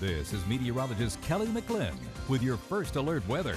This is meteorologist Kellie McGlynn with your first alert weather.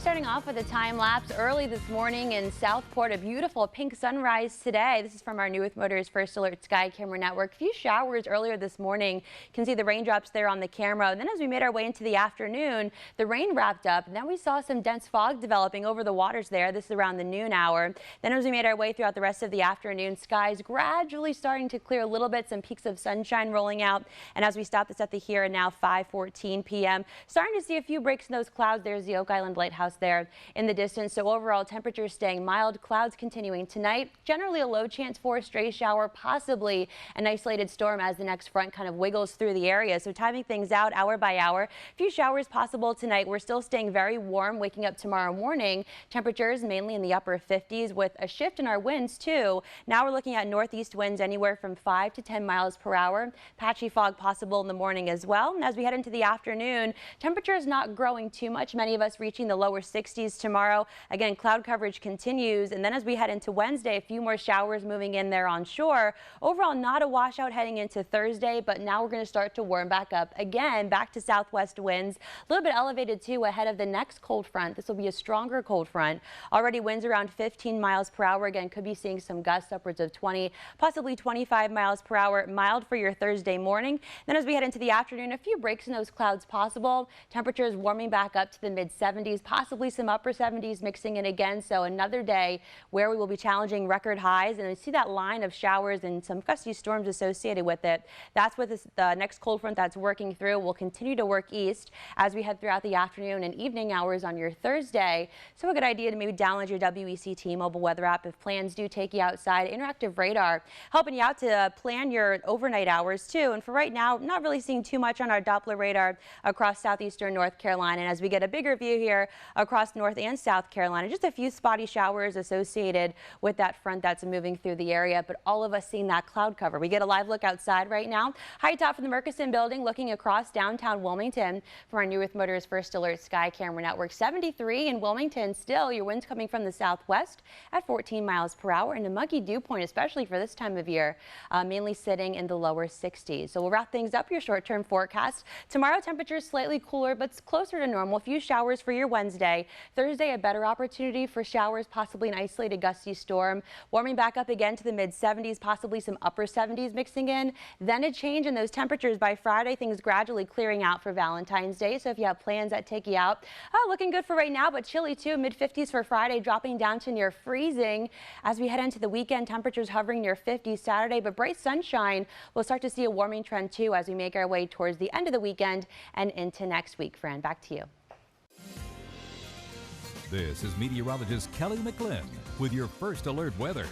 Starting off with a time lapse early this morning in Southport, a beautiful pink sunrise today. This is from our New with Motors First Alert Sky Camera Network. A few showers earlier this morning. You can see the raindrops there on the camera. And then as we made our way into the afternoon, the rain wrapped up. And then we saw some dense fog developing over the waters there. This is around the noon hour. Then as we made our way throughout the rest of the afternoon, skies gradually starting to clear a little bit. Some peaks of sunshine rolling out. And as we stop this at the here and now 5:14 p.m., starting to see a few breaks in those clouds. There's the Oak Island Lighthouse there in the distance. So overall temperatures staying mild, clouds continuing tonight. Generally a low chance for a stray shower, possibly an isolated storm as the next front kind of wiggles through the area. So timing things out hour by hour. A few showers possible tonight. We're still staying very warm waking up tomorrow morning. Temperatures mainly in the upper 50s with a shift in our winds too. Now we're looking at northeast winds anywhere from 5 to 10 miles per hour. Patchy fog possible in the morning as well. And as we head into the afternoon, temperatures not growing too much. Many of us reaching the lower 60s tomorrow. Again, cloud coverage continues. And then as we head into Wednesday, a few more showers moving in there on shore. Overall, not a washout heading into Thursday, but now we're going to start to warm back up again, back to southwest winds. A little bit elevated too ahead of the next cold front. This will be a stronger cold front. Already winds around 15 miles per hour. Again, could be seeing some gusts upwards of 20, possibly 25 miles per hour. Mild for your Thursday morning. Then as we head into the afternoon, a few breaks in those clouds possible. Temperatures warming back up to the mid 70s, possibly some upper 70s mixing in again. So another day where we will be challenging record highs, and we see that line of showers and some gusty storms associated with it. That's what the next cold front that's working through will continue to work east as we head throughout the afternoon and evening hours on your Thursday. So a good idea to maybe download your WEC T-Mobile weather app if plans do take you outside. Interactive radar helping you out to plan your overnight hours too. And for right now, not really seeing too much on our Doppler radar across southeastern North Carolina. And as we get a bigger view here across North and South Carolina, just a few spotty showers associated with that front that's moving through the area, but all of us seeing that cloud cover. We get a live look outside right now. High top from the Murchison building looking across downtown Wilmington from our New with Motors First Alert Sky Camera Network. 73 in Wilmington still. Your winds coming from the southwest at 14 miles per hour, and a muggy dew point, especially for this time of year, mainly sitting in the lower 60s. So we'll wrap things up. Your short-term forecast. Tomorrow temperatures slightly cooler, but closer to normal. A few showers for your Wednesday. Thursday, a better opportunity for showers, possibly an isolated gusty storm. Warming back up again to the mid 70s, possibly some upper 70s mixing in. Then a change in those temperatures by Friday. Things gradually clearing out for Valentine's Day. So if you have plans that take you out, looking good for right now, but chilly too. Mid 50s for Friday, dropping down to near freezing as we head into the weekend. Temperatures hovering near 50 Saturday, but bright sunshine. We'll start to see a warming trend too as we make our way towards the end of the weekend and into next week. Fran, back to you. This is meteorologist Kellie McGlynn with your first alert weather.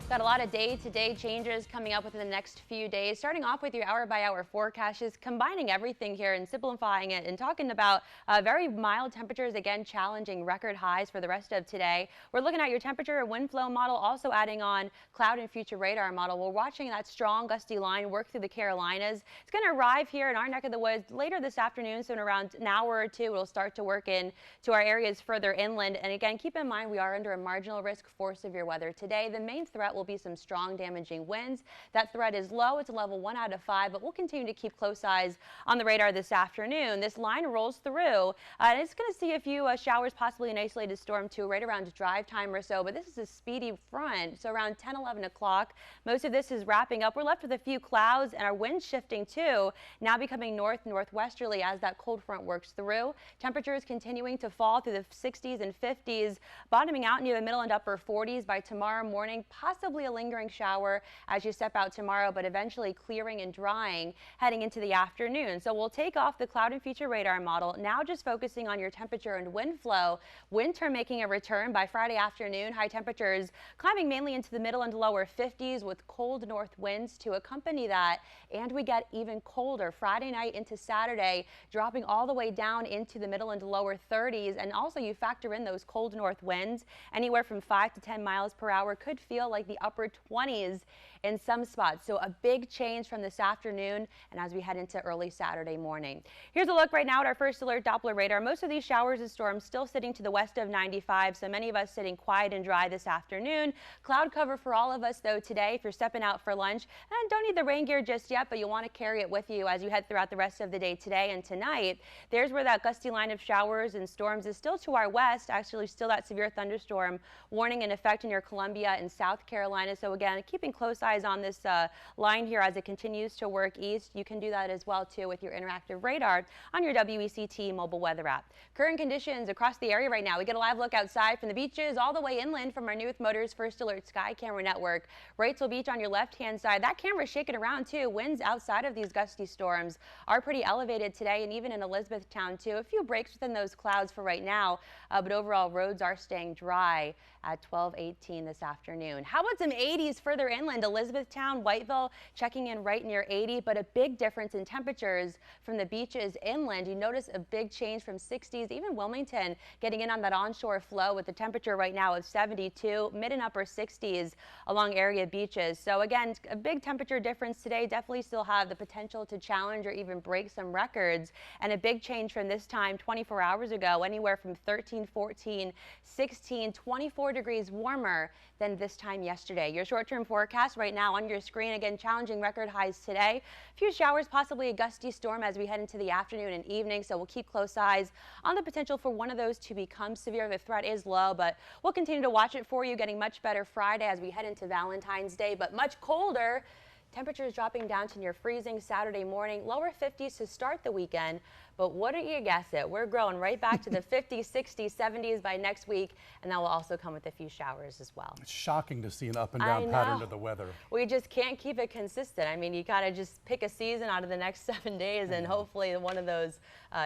Got a lot of day-to-day changes coming up within the next few days. Starting off with your hour-by-hour forecast, just combining everything here and simplifying it and talking about very mild temperatures, again challenging record highs for the rest of today. We're looking at your temperature and wind flow model, also adding on cloud and future radar model. We're watching that strong gusty line work through the Carolinas. It's going to arrive here in our neck of the woods later this afternoon, so in around an hour or two it'll start to work in to our areas further inland. And again, keep in mind we are under a marginal risk for severe weather today. The main threat will be some strong damaging winds. That threat is low. It's a level 1 out of 5, but we'll continue to keep close eyes on the radar this afternoon. This line rolls through and it's going to see a few showers, possibly an isolated storm too, right around drive time or so, but this is a speedy front. So around 10, 11 o'clock, most of this is wrapping up. We're left with a few clouds and our winds shifting too, now becoming northwesterly as that cold front works through. Temperatures continuing to fall through the 60s and 50s, bottoming out near the middle and upper 40s by tomorrow morning, possibly a lingering shower as you step out tomorrow, but eventually clearing and drying heading into the afternoon. So we'll take off the cloud and future radar model, now just focusing on your temperature and wind flow. Winter making a return by Friday afternoon. High temperatures climbing mainly into the middle and lower 50s with cold north winds to accompany that, and we get even colder Friday night into Saturday, dropping all the way down into the middle and lower 30s. And also you factor in those cold north winds anywhere from 5 to 10 miles per hour. Could feel like the the upper 20s in some spots. So a big change from this afternoon and as we head into early Saturday morning. Here's a look right now at our first alert Doppler radar. Most of these showers and storms still sitting to the west of 95, so many of us sitting quiet and dry this afternoon. Cloud cover for all of us though today if you're stepping out for lunch, and don't need the rain gear just yet, but you'll want to carry it with you as you head throughout the rest of the day today and tonight. There's where that gusty line of showers and storms is still to our west. Actually still that severe thunderstorm warning in effect in your Columbia and South Carolina. So again, keeping close eyes on this line here as it continues to work east. You can do that as well too with your interactive radar on your WECT mobile weather app. Current conditions across the area right now. We get a live look outside from the beaches all the way inland from our New with Motors First Alert Sky Camera Network. Wrightsville Beach on your left-hand side. That camera's shaking around too. Winds outside of these gusty storms are pretty elevated today, and even in Elizabethtown too. A few breaks within those clouds for right now, but overall roads are staying dry at 12:18 this afternoon. How about some 80s further inland? Elizabethtown, Whiteville checking in right near 80, but a big difference in temperatures from the beaches inland. You notice a big change from 60s, even Wilmington getting in on that onshore flow with the temperature right now of 72, mid and upper 60s along area beaches. So again, a big temperature difference today. Definitely still have the potential to challenge or even break some records, and a big change from this time 24 hours ago, anywhere from 13, 14, 16, 24 degrees warmer than this time yesterday. Your short-term forecast right now on your screen. Again, challenging record highs today. A few showers, possibly a gusty storm as we head into the afternoon and evening. So we'll keep close eyes on the potential for one of those to become severe. The threat is low, but we'll continue to watch it for you. Getting much better Friday as we head into Valentine's Day, but much colder. Temperatures dropping down to near freezing Saturday morning, lower 50s to start the weekend. But wouldn't you guess it, we're growing right back to the 50s, 60s, 70s by next week, and that will also come with a few showers as well. It's shocking to see an up and down pattern to the weather. We just can't keep it consistent. I mean, you gotta just pick a season out of the next 7 days, and hopefully one of those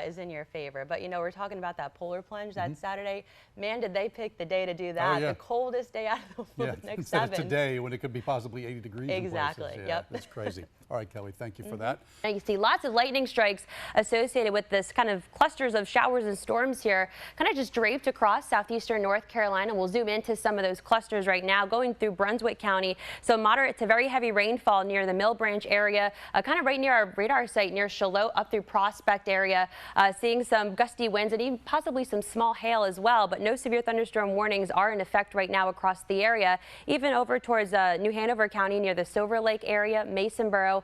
is in your favor. But you know, we're talking about that polar plunge that Saturday. Man, did they pick the day to do that? Oh, yeah. The coldest day out of the next Instead 7. Of today, when it could be possibly 80 degrees. Exactly. In places. Yep. It's crazy. All right, Kelly, thank you for that. Now you see lots of lightning strikes associated with this kind of clusters of showers and storms here, kind of just draped across southeastern North Carolina. We'll zoom into some of those clusters right now, going through Brunswick County. So moderate to very heavy rainfall near the Mill Branch area, kind of right near our radar site near Shallotte up through Prospect area. Seeing some gusty winds and even possibly some small hail as well, but no severe thunderstorm warnings are in effect right now across the area. Even over towards New Hanover County near the Silver Lake area, Masonboro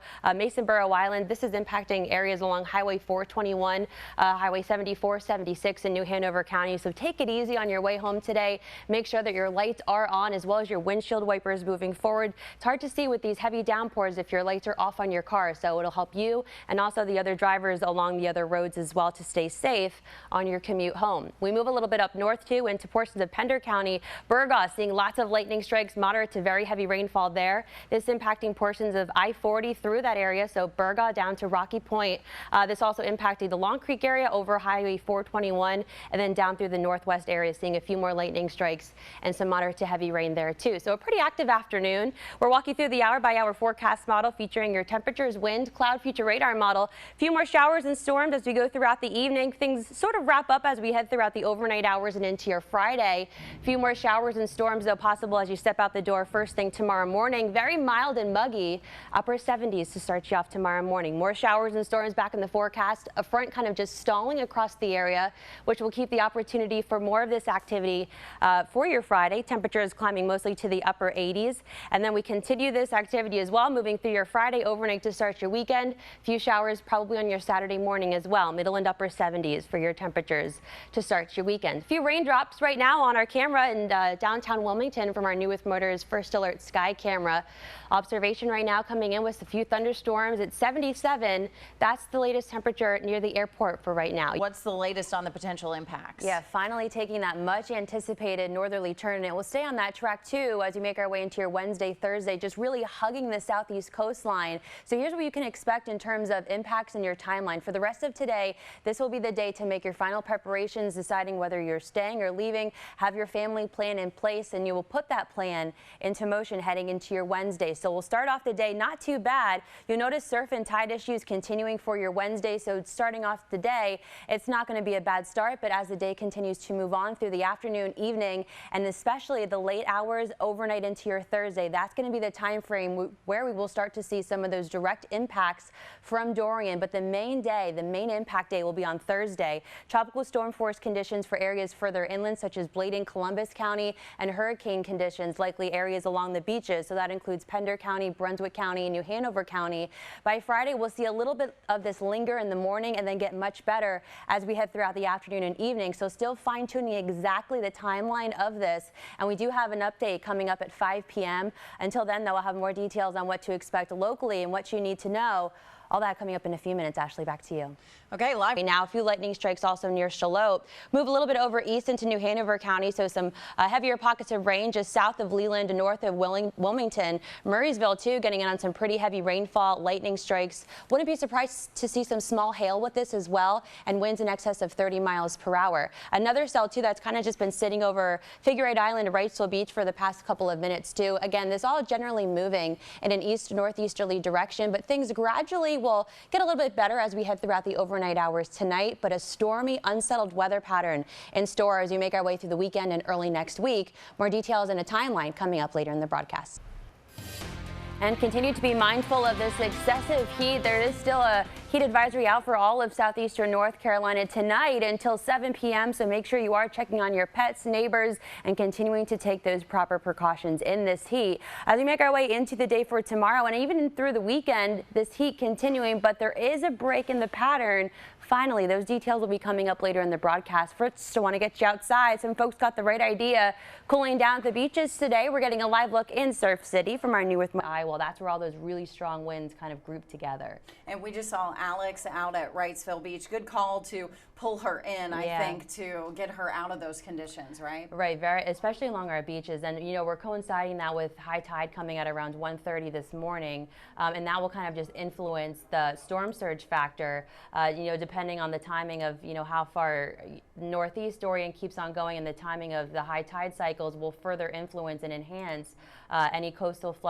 Island. This is impacting areas along Highway 421, Highway 74, 76 in New Hanover County. So take it easy on your way home today. Make sure that your lights are on as well as your windshield wipers moving forward. It's hard to see with these heavy downpours if your lights are off on your car, so it'll help you and also the other drivers along the other roads as well to stay safe on your commute home. We move a little bit up north too into portions of Pender County. Burgos seeing lots of lightning strikes, moderate to very heavy rainfall there. This impacting portions of I-40 through that area, so Burgos down to Rocky Point. This also impacting the Long Creek area over Highway 421 and then down through the northwest area, seeing a few more lightning strikes and some moderate to heavy rain there too. So a pretty active afternoon. We're walking through the hour-by-hour forecast model featuring your temperatures, wind, cloud future radar model. A few more showers and storms as we go throughout the evening. Things sort of wrap up as we head throughout the overnight hours and into your Friday. A few more showers and storms though possible as you step out the door first thing tomorrow morning. Very mild and muggy, upper 70s to start you off tomorrow morning. More showers and storms back in the forecast. A front kind of just stalling across the area, which will keep the opportunity for more of this activity for your Friday. Temperatures climbing mostly to the upper 80s. And then we continue this activity as well, moving through your Friday overnight to start your weekend. A few showers probably on your Saturday morning as well. Middle and upper 70s for your temperatures to start your weekend. A few raindrops right now on our camera in downtown Wilmington from our New with Motors First Alert Sky Camera. Observation right now coming in with a few thunderstorms at 77. That's the latest temperature near the airport for right now. What's the latest on the potential impacts? Yeah, finally taking that much anticipated northerly turn, and it will stay on that track too as we make our way into your Wednesday, Thursday, just really hugging the southeast coastline. So here's what you can expect in terms of impacts in your timeline. For the rest of today, this will be the day to make your final preparations, deciding whether you're staying or leaving, have your family plan in place, and you will put that plan into motion heading into your Wednesday. So we'll start off the day not too bad. bad. You'll notice surf and tide issues continuing for your Wednesday. So starting off the day, it's not going to be a bad start, but as the day continues to move on through the afternoon, evening, and especially the late hours overnight into your Thursday, that's going to be the time frame where we will start to see some of those direct impacts from Dorian. But the main impact day will be on Thursday. Tropical storm force conditions for areas further inland, such as Bladen, Columbus County, and hurricane conditions likely areas along the beaches. So that includes Pender County, Brunswick County, and New Hanover County. By Friday, we'll see a little bit of this linger in the morning and then get much better as we head throughout the afternoon and evening. So still fine-tuning exactly the timeline of this. And we do have an update coming up at 5 p.m. Until then, though, we'll have more details on what to expect locally and what you need to know. All that coming up in a few minutes. Ashley, back to you. Okay, live. Now, a few lightning strikes also near Charlotte. Move a little bit over east into New Hanover County, so some heavier pockets of rain just south of Leland and north of Wilmington. Murraysville, too, getting in on some pretty heavy rainfall, lightning strikes. Wouldn't be surprised to see some small hail with this as well, and winds in excess of 30 miles per hour. Another cell, too, that's kind of just been sitting over Figure 8 Island, Wrightsville Beach for the past couple of minutes, too. Again, this all generally moving in an east-northeasterly direction, but things gradually will get a little bit better as we head throughout the overnight hours tonight, but a stormy, unsettled weather pattern in store as we make our way through the weekend and early next week. More details and a timeline coming up later in the broadcast. And continue to be mindful of this excessive heat. There is still a heat advisory out for all of southeastern North Carolina tonight until 7 p.m. So make sure you are checking on your pets, neighbors, and continuing to take those proper precautions in this heat. As we make our way into the day for tomorrow and even through the weekend, this heat continuing, but there is a break in the pattern. Finally, those details will be coming up later in the broadcast. First, I want to get you outside. Some folks got the right idea. Cooling down at the beaches today. We're getting a live look in Surf City from our new well, that's where all those really strong winds kind of group together. And we just saw Alex out at Wrightsville Beach. Good call to pull her in, I think, to get her out of those conditions, right? Right, especially along our beaches. And, you know, we're coinciding that with high tide coming at around 1:30 this morning. And that will kind of just influence the storm surge factor, you know, depending on the timing of, you know, how far northeast Dorian keeps on going, and the timing of the high tide cycles will further influence and enhance any coastal flood